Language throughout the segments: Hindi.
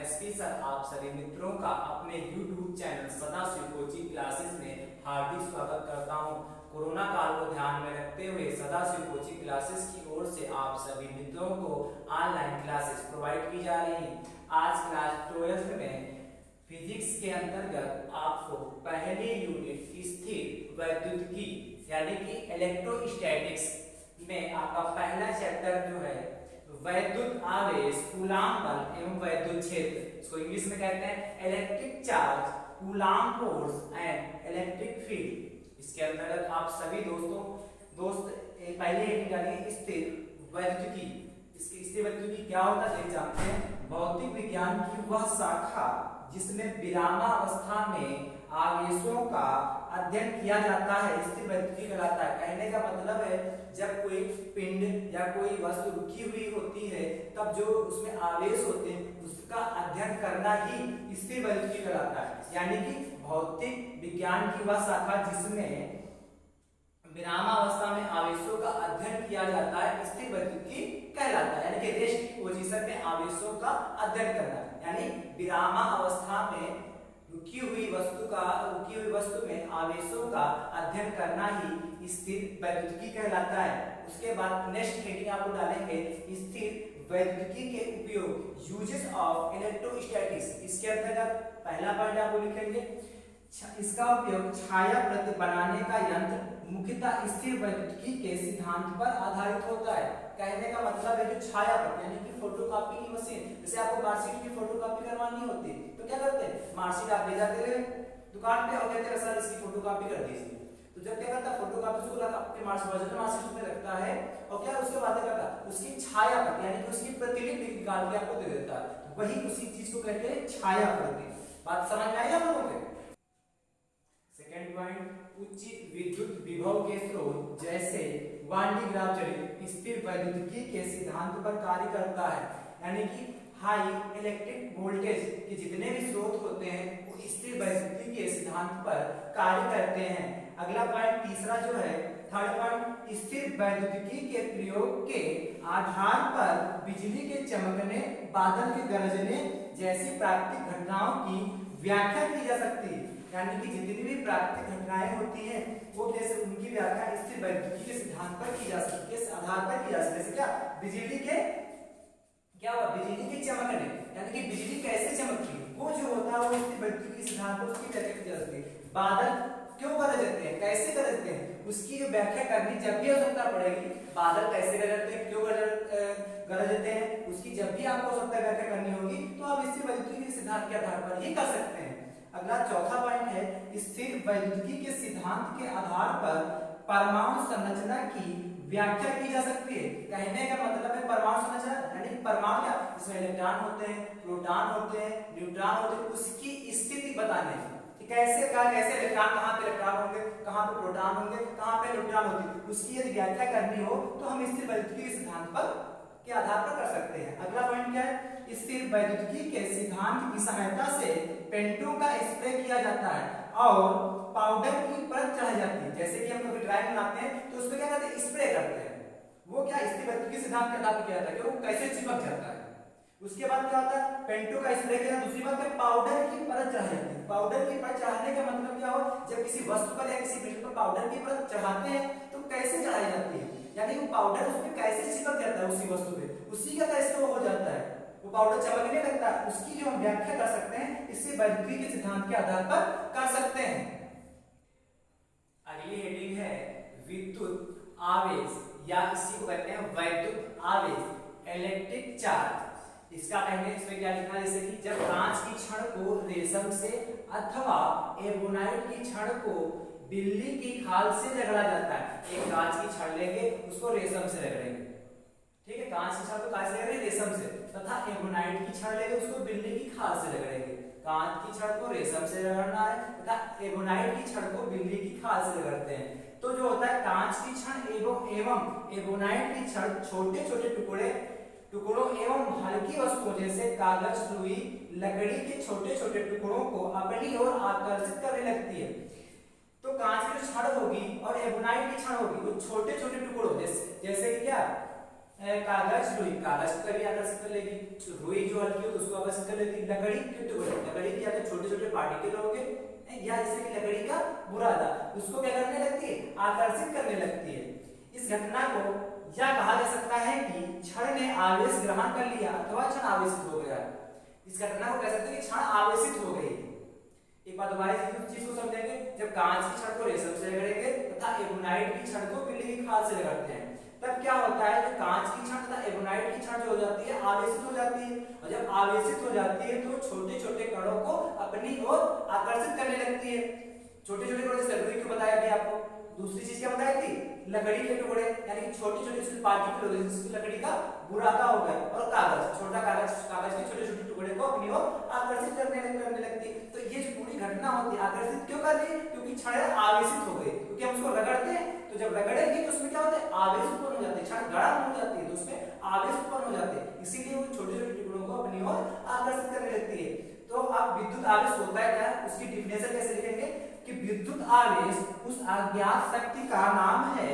एसपी सर आप सभी मित्रों का अपने YouTube channel Sadashiv coaching classes में हार्दिक स्वागत करता हूं। कोरोना काल को ध्यान में रखते हुए सदाशिव कोचिंग क्लासेस की ओर से आप सभी मित्रों को ऑनलाइन क्लासेस प्रोवाइड की जा रही हैं। आज क्लास 12th में फिजिक्स के अंतर्गत आपको पहली यूनिट स्थिर वैद्युतिकी यानी कि इलेक्ट्रोस्टैटिक्स में आपका पहला चैप्टर जो है वैद्युत आवेश, कूलाम बल एवं वैद्युत क्षेत्र, इसको इंग्लिश में कहते हैं electric charge, coulomb force and electric field. इसके अंतर्गत आप सभी दोस्त पहले एक जानिए स्थिर वैद्युतिकी। इसकी स्थिर वैद्युतिकी क्या होता है जानते हैं। भौतिक विज्ञान की वह शाखा जिसमें विरामावस्था में आवेशों का अध्ययन किया जाता है स्थिर वैद्युतिकी कहलाता है। कहने का मतलब है जब कोई पिंड या कोई वस्तु रुकी हुई होती है तब जो उसमें आवेश होते हैं उसका अध्ययन करना ही स्थिर वैद्युतिकी कहलाता है। यानी कि भौतिक विज्ञान की वह शाखा जिसमें विरामावस्था में आवेशों का अध्ययन किया जाता है स्थिर वैद्युतिकी कहलाता है। यानी कि रेस्ट पोजीशन में आवेशों का अध्ययन करना, यानी विरामावस्था में रुकी हुई वस्तु में आवेशों का अध्ययन करना ही स्थिर वैद्युतिकी कहलाता है। उसके बाद नेक्स्ट हेडिंग आपको डालेंगे स्थिर वैद्युतिकी के उपयोग, यूजेस ऑफ इलेक्ट्रोस्टैटिक्स। इसके अंतर्गत पहला पॉइंट आपको लिखेंगे इसका उपयोग छाया प्रति बनाने का यंत्र मुख्यतः स्थिर वैद्युतिकी के सिद्धांत पर आधारित होता है। कहने का मतलब है जो छाया प्रति यानी कि फोटोकॉपी की मशीन, जैसे आपको मार्कशीट की फोटोकॉपी करवानी होती है तो क्या करते हैं, मार्कशीट आप ले जाते हैं दुकान पे और कहते हैं सर इसकी फोटोकॉपी कर दीजिए। तो जब क्या करता है फोटोकॉपी को अपने मार्कशीट में रखता है और क्या उसके बाद करता है उसकी छाया प्रति यानी कि उसकी प्रतिलिपि निकाल के आपको दे देता है। तो वही उसी चीज को कहते हैं छाया प्रति। बात समझ में आई आप लोगों को। सेकंड पॉइंट, उच्च विद्युत विभव के स्रोत जैसे वान डी ग्राफ चालित स्थिर वैद्युतिकी के सिद्धांत पर कार्य करता है। यानी कि हाई इलेक्ट्रिक वोल्टेज के जितने भी स्रोत होते हैं वो स्थिर वैद्युतिकी के सिद्धांत पर कार्य करते हैं। अगला पॉइंट तीसरा जो है थर्ड पॉइंट, स्थिर वैद्युतिकी के प्रयोग के आधार पर बिजली के चमकने, बादल के गरजने जैसी प्राकृतिक घटनाओं की व्याख्या की जा सकती है। यानी कि जितनी भी प्राकृतिक घटनाएं होती हैं वो कैसे उनकी व्याख्या स्थिर वैद्युतिकी के सिद्धांत पर की जा सकती है, आधार पर की जा सकती है। जैसे क्या बिजली के क्या हुआ, बिजली के चमकने यानी कि बिजली कैसे चमकती है वो जो होता है वो स्थिर वैद्युतिकी के सिद्धांत पर उसकी व्याख्या की जा सकती है। बादल क्यों गरजते हैं, कैसे गरजते हैं, उसकी जो व्याख्या करनी जब भी आवश्यकता पड़ेगी, बादल कैसे गरजते हैं, क्यों गरजते हैं, उसकी जब भी आपको आवश्यकता व्याख्या करनी होगी तो आप स्थिर वैद्युतिकी के सिद्धांत के आधार पर ही कर सकते हैं। अगला चौथा पॉइंट है स्थिर वैद्युतिकी के सिद्धांत के आधार पर परमाणु संरचना की व्याख्या की जा सकती है। कहने का मतलब है परमाणु संरचना यानी परमाणु क्या, इसमें इलेक्ट्रॉन होते हैं, प्रोटॉन होते हैं, न्यूट्रॉन होते हैं, उसकी स्थिति बताने कि कैसे इलेक्ट्रॉन, कहां पे इलेक्ट्रॉन होंगे, कहां पे प्रोटॉन होंगे, कहां पे न्यूट्रॉन होती, उसकी यदि व्याख्या करनी हो तो हम स्थिर वैद्युतिकी के सिद्धांत पर के आधार पर कर सकते हैं। अगला पॉइंट क्या है, स्थिर वैद्युतिकी के सिद्धांत की सहायता से पेंटों का स्प्रे किया जाता है और पाउडर की परत चढ़ाई जाती है। जैसे कि हम कभी ड्राइंग बनाते हैं तो उसमें क्या करते हैं, स्प्रे करते हैं। वो क्या स्थिर वैद्युतिकी सिद्धांत के आधार पर किया जाता है कि वो कैसे चिपक जाता है। उसके बाद क्या होता है, पेंटों का स्प्रे किया। दूसरी बात है पाउडर की परत चढ़ाई जाती है। पाउडर की परत चढ़ाने का मतलब क्या हो, जब किसी वस्तु पर या किसी बिल्डिंग पर पाउडर की परत चढ़ाते हैं तो कैसे चढ़ाई जाती है, यानी वो पाउडर उसमें कैसे चिपक जाता है उसी वस्तु पे, उसी का कैसे वो हो जाता है, वो पाउडर चमकने लगता है, उसकी जो हम व्याख्या कर सकते हैं इससे वैद्युतिकी के सिद्धांत के आधार पर कर सकते हैं। अगली हेडिंग है विद्युत आवेश या इसी को कहते हैं वैद्युत आवेश, इलेक्ट्रिक चार्ज। इसका पहले इसमें क्या लिखा है, जैसे कि जब कांच की छड़ को रेशम से अथवा एबोनाइट की छड़ को बिल्ली की खाल से रगड़ा जाता है। एक कांच की छड़ लेंगे उसको रेशम से रगड़ेंगे, ठीक है, कांच की छड़ को कांच से रगड़ेंगे रेशम से, तथा एबोनाइट की छड़ लेंगे उसको बिल्ली की खाल से रगड़ेंगे। कांच की छड़ को रेशम से रगड़ना है तथा एबोनाइट की छड़ को बिल्ली की खाल से रगड़ते हैं। तो जो होता है कांच की छड़ एवं एबोनाइट की छड़ छोटे छोटे टुकड़ों एवं हल्की वस्तुओं जैसे कागज, रुई, लकड़ी के छोटे छोटे टुकड़ों को अपनी ओर आकर्षित करने लगती है। तो कांच की छड़ होगी और एबोनाइट की छड़ होगी वो छोटे छोटे टुकड़ों जैसे कि क्या कागज रुई, कागज को कभी आकर्षित कर लेगी, रुई जो हल्की हो तो उसको आकर्षित कर लेती। लकड़ी के टुकड़े, लकड़ी के या तो छोटे छोटे पार्टिकल होंगे या जैसे कि लकड़ी का बुरादा, उसको क्या करने लगती है, आकर्षित करने लगती है। इस घटना को यह कहा जा सकता है कि क्षण ने आवेश ग्रहण कर लिया अथवा क्षण आवेशित हो गया। इस घटना को कह सकते हैं कि क्षण आवेशित हो गई। एक बात दोबारा इस चीज को समझेंगे, जब कांच की छड़ को रेशम से रगड़ेंगे तथा एबोनाइट की छड़ को बिल्ली की खाल से रगड़ते हैं, तब क्या होता है, जो कांच की छड़ तथा एबोनाइट की छड़ जो हो जाती है आवेशित हो जाती है, और जब आवेशित हो जाती है तो छोटे छोटे कणों को अपनी ओर आकर्षित करने लगती है। छोटे छोटे कणों, जैसे लकड़ी को बताया अभी आपको, दूसरी चीज क्या बताई थी, लकड़ी के टुकड़े यानी कि छोटे छोटे पार्टिकल हो गए, जिसकी लकड़ी का बुरादा हो गया, और कागज, छोटा कागज, कागज के छोटे छोटे टुकड़े को अपनी ओर आकर्षित करने लगती। तो ये जो पूरी घटना होती है, आकर्षित क्यों कर रही है, क्योंकि क्षण आवेशित हो गई, क्योंकि हम उसको रगड़ते हैं, तो जब रगड़ेंगे तो उसमें क्या होता है, आवेश उत्पन्न हो जाते हैं, क्षण गरम हो जाती है तो उसमें आवेश उत्पन्न हो जाते हैं, इसीलिए वो छोटे छोटे टुकड़ों को अपनी ओर आकर्षित करने लगती है। तो अब विद्युत आवेश होता है क्या, उसकी डिफिनेशन कैसे लिखेंगे कि विद्युत आवेश उस अज्ञात शक्ति का नाम है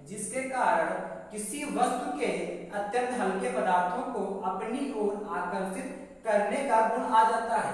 जिसके कारण किसी वस्तु के अत्यंत हल्के पदार्थों को अपनी ओर आकर्षित करने का गुण आ जाता है।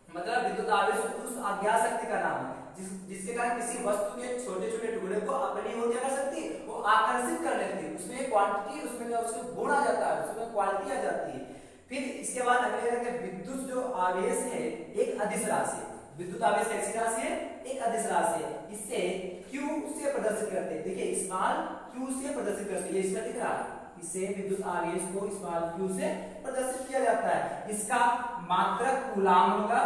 मतलब विद्युत आवेश उस अज्ञात शक्ति का नाम है जिसके कारण किसी वस्तु के छोटे छोटे टुकड़े को अपनी ओर क्या कर सकती है, वो आकर्षित कर लेती है। उसमें क्वांटिटी, उसमें क्या, उसमें गुण आ जाता है, उसमें क्वालिटी आ जाती है। फिर इसके बाद अगले विद्युत जो आवेश है एक अदिश राशि है। विद्युत आवेश कैसी राशि है, एक अदिश राशि है। इसे Q से प्रदर्शित करते हैं, देखिए स्मॉल q से प्रदर्शित करते हैं, ये इसमें दिख रहा है, इसे विद्युत आवेश को स्मॉल q से प्रदर्शित किया जाता है। इसका मात्रक कूलाम होगा,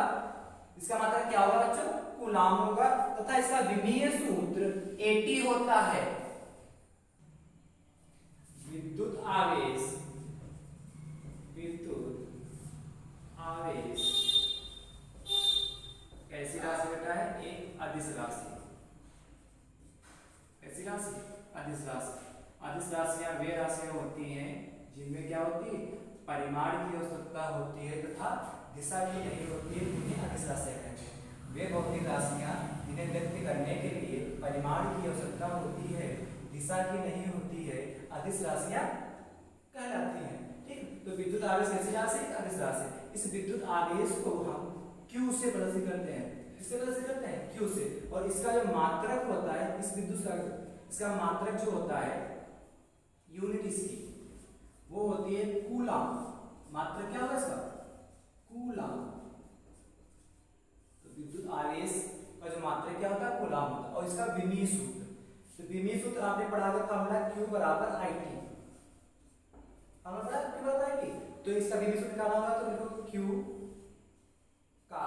इसका मात्रक क्या होगा बच्चों, कूलाम होगा, तथा इसका विमीय सूत्र AT होता है। विद्युत आवेश, विद्युत आवेश कैसी राशि बेटा है, एक अदिश राशि। कैसी राशि, अदिश राशि। अदिश राशियां वे राशियां होती हैं जिनमें क्या होती है, परिमाण की आवश्यकता होती है तथा दिशा की नहीं होती है, उन्हें अदिश राशियां कहते हैं। वे भौतिक राशियां जिन्हें व्यक्त करने के लिए परिमाण की आवश्यकता होती है, दिशा की नहीं होती है, अदिश राशियां कहलाती हैं। ठीक, तो विद्युत आवेश कैसी राशि, अदिश राशि। इस विद्युत आवेश को हम Q से प्रदर्शित करते हैं, किससे प्रदर्शित करते हैं, Q से। और इसका जो मात्रक होता है इस विद्युत का, इसका मात्रक जो होता है यूनिट इसकी वो होती है कूलाम। मात्रक क्या होगा इसका, कूलाम। तो विद्युत आवेश का जो मात्रक क्या होता है, कूलाम होता है। और इसका विमीय सूत्र, तो विमीय सूत्र आपने पढ़ा था, फॉर्मूला Q बराबर IT, फॉर्मूला Q बराबर IT। तो इसका विमीय सूत्र क्या होगा, तो लिखो Q का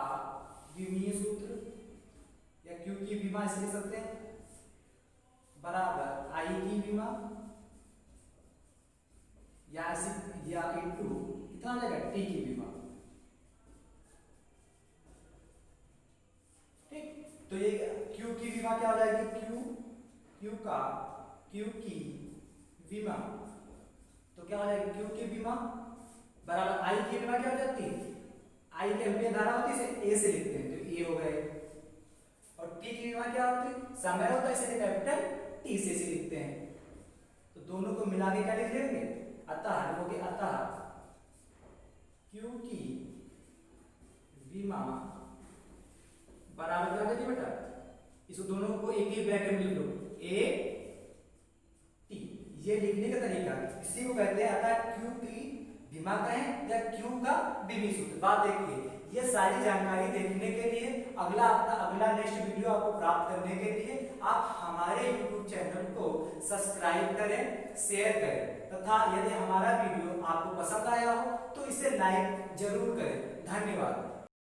विमीय सूत्र या Q की विमा इसे लिख सकते हैं बराबर I की विमा या इनटू कितना आ जाएगा, T की विमा। ठीक, तो ये Q की विमा क्या हो जाएगी, Q की विमा, तो क्या हो जाएगी, Q की विमा बराबर I की विमा क्या हो जाती है, I के एम्पीयर धारा होती है, इसे A से लिखते हैं, तो A हो गए। और T की विमा क्या होती है, समय होता है, इसे कैपिटल T से लिखते हैं। तो दोनों को मिला के क्या लिख लेंगे, अतः लिखोगे, अतः Q की विमा बराबर क्या होगी बेटा, इस दोनों को एक ही ब्रैकेट में लिख लो, A T। ये लिखने का तरीका, इसी को कहते हैं अतः Q की विमा कहें या Q का विमीय सूत्र। बात देखिए, ये सारी जानकारी देखने के लिए अगला नेक्स्ट वीडियो आपको प्राप्त करने के लिए आप हमारे YouTube चैनल को सब्सक्राइब करें, शेयर करें, तथा यदि हमारा वीडियो आपको पसंद आया हो तो इसे लाइक जरूर करें। धन्यवाद।